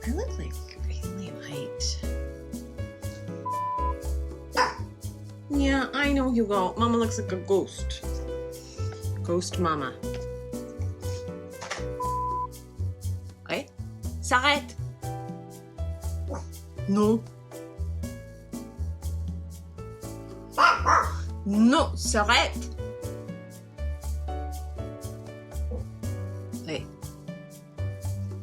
I look like really white. Yeah, I know, Hugo. Mama looks like a ghost. Ghost mama. Ouais? S'arrête! Non. Non, s'arrête! Ouais.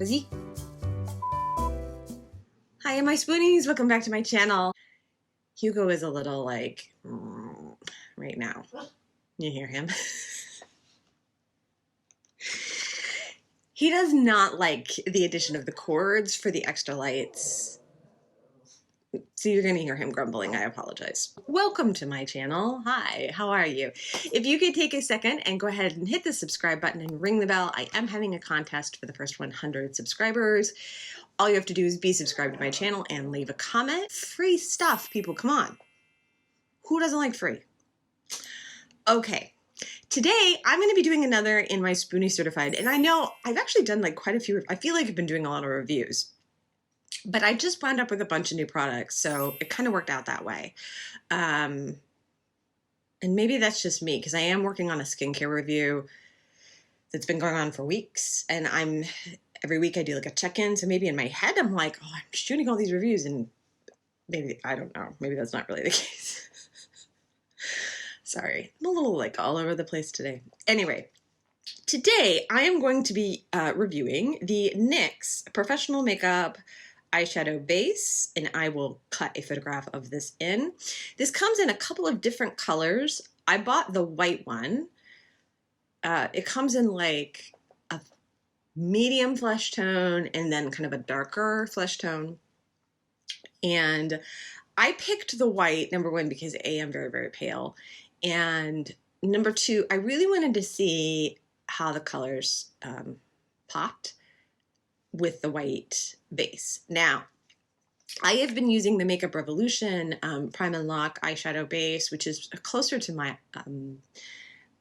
Vas-y. Hi, my Spoonies. Welcome back to my channel. Hugo is a little like, right now. You hear him? He does not like the addition of the cords for the extra lights. So you're going to hear him grumbling. I apologize. Welcome to my channel. Hi, how are you? If you could take a second and go ahead and hit the subscribe button and ring the bell, I am having a contest for the first 100 subscribers. All you have to do is be subscribed to my channel and leave a comment. Free stuff, people, come on. Who doesn't like free? Okay. Today, I'm going to be doing another NYX Spoonie Certified, and I know I've actually done like quite a few. I feel like I've been doing a lot of reviews, but I just wound up with a bunch of new products, so it kind of worked out that way. And maybe that's just me, because I am working on a skincare review that's been going on for weeks, and every week I do like a check-in, so maybe in my head I'm like, oh, I'm shooting all these reviews, and maybe, I don't know, maybe that's not really the case. Sorry, I'm a little like all over the place today. Anyway, today I am going to be reviewing the NYX Professional Makeup Eyeshadow Base, and I will cut a photograph of this in. This comes in a couple of different colors. I bought the white one. It comes in like a medium flesh tone and then kind of a darker flesh tone. And I picked the white, number one, because A, I'm very, very pale. And number two, I really wanted to see how the colors popped with the white base. Now, I have been using the Makeup Revolution Prime and Lock eyeshadow base, which is closer to my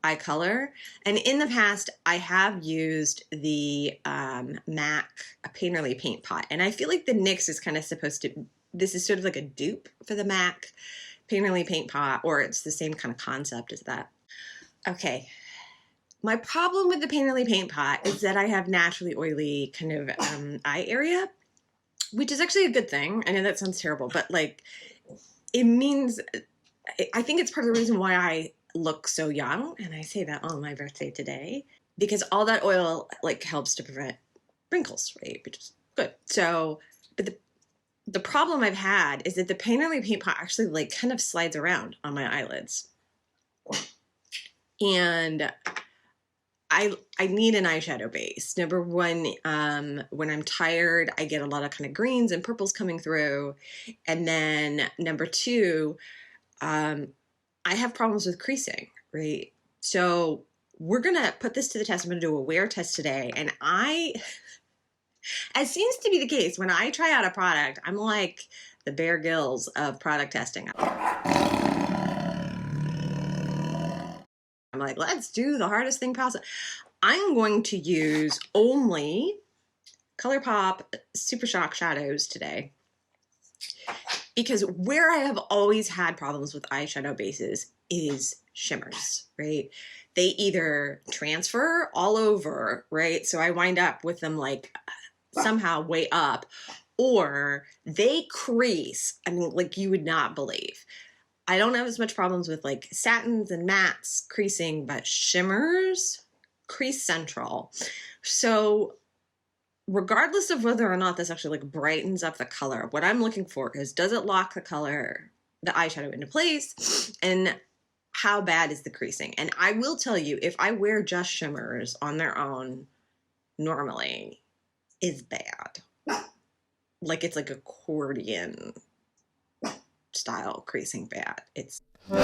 eye color. And in the past, I have used the MAC Painterly Paint Pot. And I feel like the NYX is kind of supposed to, this is sort of like a dupe for the MAC Painterly Paint Pot, or it's the same kind of concept as that. Okay. My problem with the Painterly Paint Pot is that I have naturally oily kind of eye area, which is actually a good thing. I know that sounds terrible, but like it means, I think it's part of the reason why I look so young, and I say that on my birthday today, because all that oil like helps to prevent wrinkles, right? Which is good. So, but the problem I've had is that the Painterly Paint Pot actually like kind of slides around on my eyelids. And I need an eyeshadow base. Number one, when I'm tired, I get a lot of kind of greens and purples coming through. And then number two, I have problems with creasing, right? So we're going to put this to the test. I'm going to do a wear test today. And as seems to be the case, when I try out a product, I'm like the Bear Grylls of product testing. I'm like, let's do the hardest thing possible. I'm going to use only ColourPop Super Shock shadows today, because where I have always had problems with eyeshadow bases is shimmers, right? They either transfer all over, right? So I wind up with them like somehow way up, or they crease. I mean, like you would not believe. I don't have as much problems with like satins and mattes creasing, but shimmers crease central. So regardless of whether or not this actually like brightens up the color, what I'm looking for is, does it lock the color, the eyeshadow into place, and how bad is the creasing? And I will tell you, if I wear just shimmers on their own normally, is bad. Like it's like accordion style creasing bad. It's not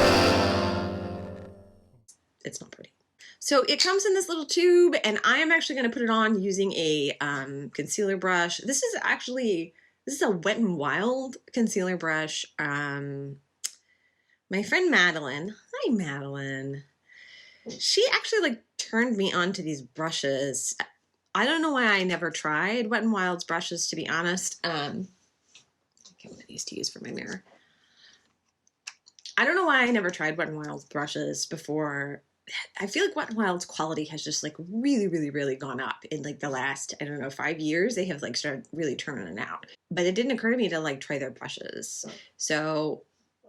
pretty. So it comes in this little tube, and I am actually going to put it on using a concealer brush. This is a Wet n Wild concealer brush. My friend Madeline, hi Madeline, she actually like turned me on to these brushes. I don't know why I never tried Wet n Wild's brushes, to be honest. Okay, what I used to use for my mirror. I don't know why I never tried Wet n Wild's brushes before. I feel like Wet n Wild's quality has just like really, really, really gone up in like the last, I don't know, 5 years. They have like started really turning it out. But it didn't occur to me to like try their brushes. So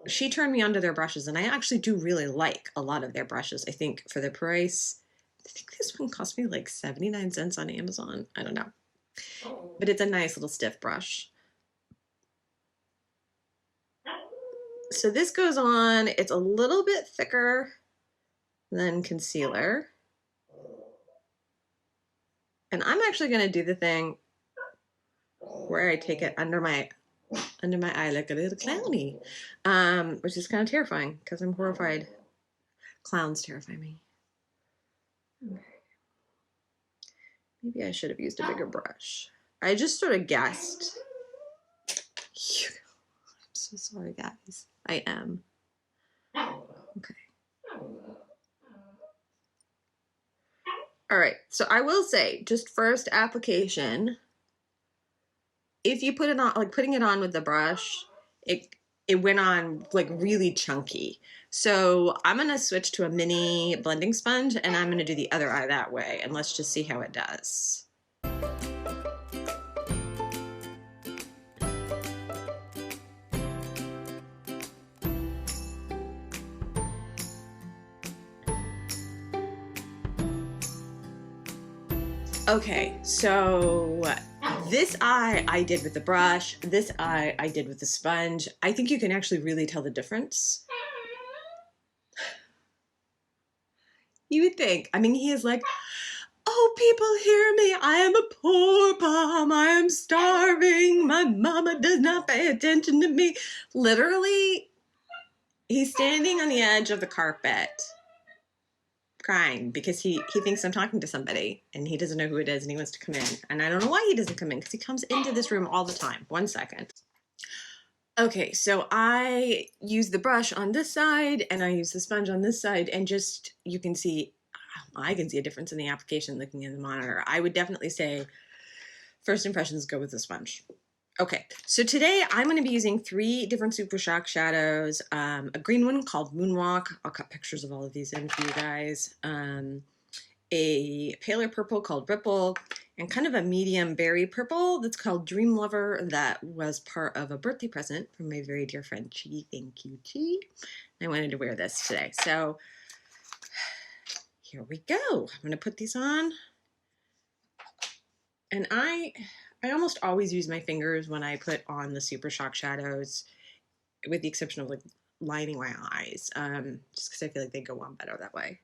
she turned me onto their brushes, and I actually do really like a lot of their brushes. I think for the price, I think this one cost me like 79 cents on Amazon. I don't know. But it's a nice little stiff brush. So this goes on, it's a little bit thicker than concealer. And I'm actually gonna do the thing where I take it under my eye like a little clowny, which is kind of terrifying because I'm horrified. Clowns terrify me. Okay. Maybe I should have used a bigger brush. I just sort of guessed. I'm so sorry, guys. I am. Okay. All right, so I will say, just first application, if you put it on, like putting it on with the brush, it went on like really chunky. So I'm gonna switch to a mini blending sponge, and I'm gonna do the other eye that way, and let's just see how it does. Okay, so this eye I did with the brush, this eye I did with the sponge. I think you can actually really tell the difference. You would think. I mean, he is like, oh, people hear me. I am a poor bum. I am starving. My mama does not pay attention to me. Literally, he's standing on the edge of the carpet crying because he thinks I'm talking to somebody and he doesn't know who it is and he wants to come in. And I don't know why he doesn't come in because he comes into this room all the time. 1 second. Okay, so I use the brush on this side and I use the sponge on this side, and just, you can see, I can see a difference in the application looking in the monitor. I would definitely say first impressions go with the sponge. Okay, so today I'm going to be using 3 different Super Shock shadows. A green one called Moonwalk. I'll cut pictures of all of these in for you guys. A paler purple called Ripple, and kind of a medium berry purple that's called Dream Lover, that was part of a birthday present from my very dear friend Chi. Thank you, Chi. I wanted to wear this today. So here we go. I'm going to put these on. And I almost always use my fingers when I put on the Super Shock shadows, with the exception of like lining my eyes, just because I feel like they go on better that way.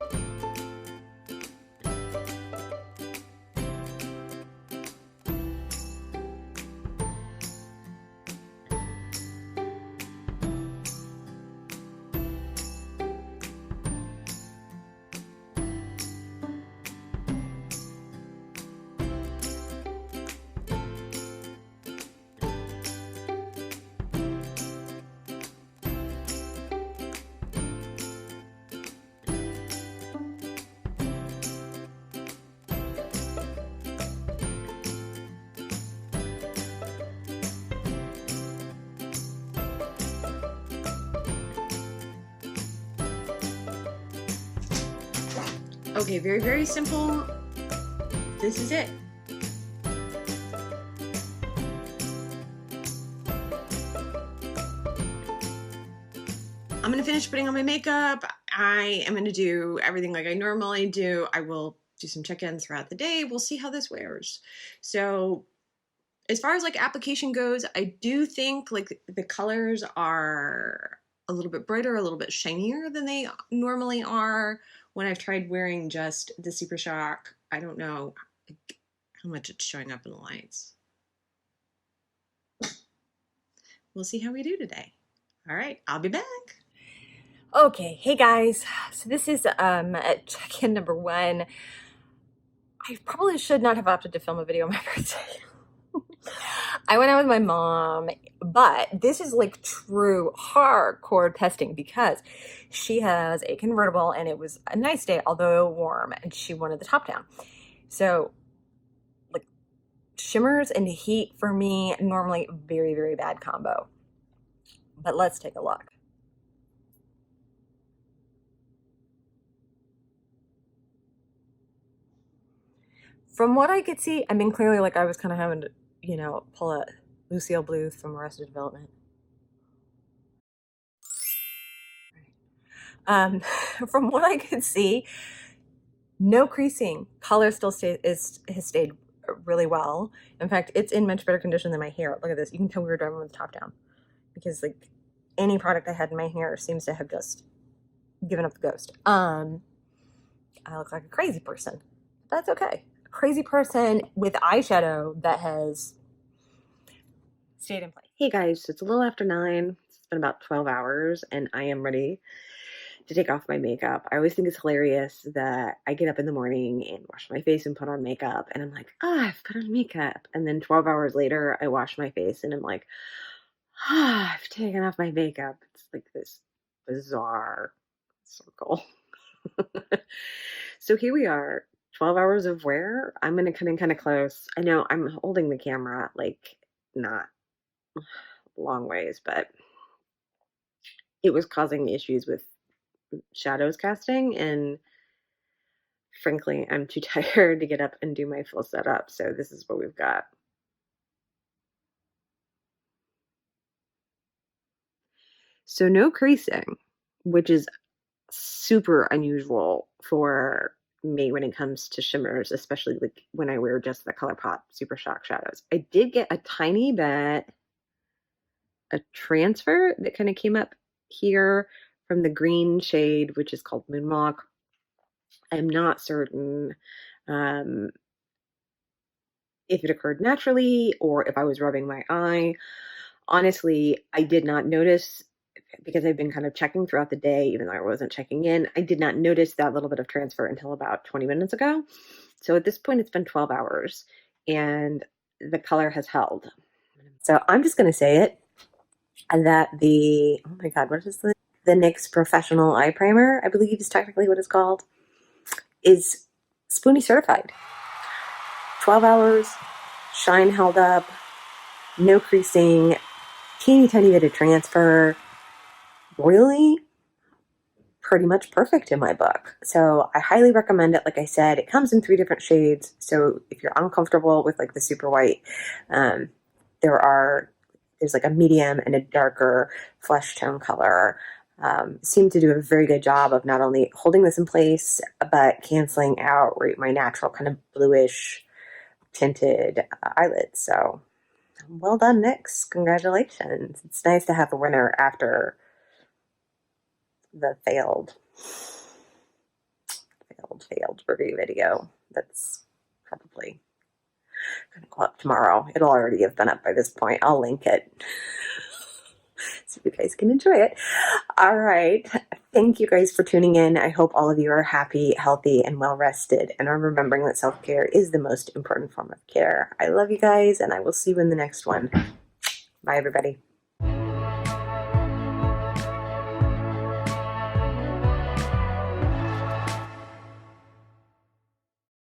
Okay, very, very simple. This is it. I'm gonna finish putting on my makeup. I am gonna do everything like I normally do. I will do some check-ins throughout the day. We'll see how this wears. So as far as like application goes, I do think like the colors are a little bit brighter, a little bit shinier than they normally are when I've tried wearing just the Super Shock. I don't know how much it's showing up in the lights. We'll see how we do today. All right, I'll be back. Okay, hey guys. So this is check-in number 1. I probably should not have opted to film a video on my birthday. I went out with my mom, but this is like true hardcore testing because she has a convertible and it was a nice day, although warm, and she wanted the top down. So shimmers and heat for me, normally very, very bad combo. But let's take a look. From what I could see, I mean, clearly, like, I was kind of having to, you know, pull a Lucille Bluth from Arrested Development. From what I could see, no creasing. Color still has stayed really well. In fact, it's in much better condition than my hair. Look at this. You can tell we were driving with the top down, because like any product I had in my hair seems to have just given up the ghost. I look like a crazy person. That's okay. A crazy person with eyeshadow that has stayed in place. Hey guys, it's a little after 9. It's been about 12 hours and I am ready to take off my makeup. I always think it's hilarious that I get up in the morning and wash my face and put on makeup and I'm like, I've put on makeup. And then 12 hours later, I wash my face and I'm like, I've taken off my makeup. It's like this bizarre circle. So here we are, 12 hours of wear. I'm going to come in kind of close. I know I'm holding the camera like not long ways, but it was causing issues with shadows casting, and frankly, I'm too tired to get up and do my full setup, so this is what we've got. So no creasing, which is super unusual for me when it comes to shimmers, especially like when I wear just the ColourPop Super Shock shadows. I did get a tiny bit a transfer that kind of came up here from the green shade, which is called Moonwalk. I'm not certain if it occurred naturally or if I was rubbing my eye. Honestly, I did not notice, because I've been kind of checking throughout the day, even though I wasn't checking in. I did not notice that little bit of transfer until about 20 minutes ago. So at this point, it's been 12 hours and the color has held. So I'm just going to say it, that the, oh my God, what is the NYX Professional Eye Primer, I believe is technically what it's called, is Spoonie Certified. 12 hours, shine held up, no creasing, teeny tiny bit of transfer, really pretty much perfect in my book. So I highly recommend it. Like I said, it comes in 3 different shades. So if you're uncomfortable with like the super white, there's like a medium and a darker flesh tone color. Seem to do a very good job of not only holding this in place, but canceling out my natural kind of bluish tinted eyelids. So well done, NYX. Congratulations. It's nice to have a winner after the failed review video. That's probably going to go up tomorrow. It'll already have been up by this point. I'll link it so you guys can enjoy it. All right. Thank you guys for tuning in. I hope all of you are happy, healthy, and well rested, and are remembering that self-care is the most important form of care. I love you guys, and I will see you in the next one. Bye, everybody.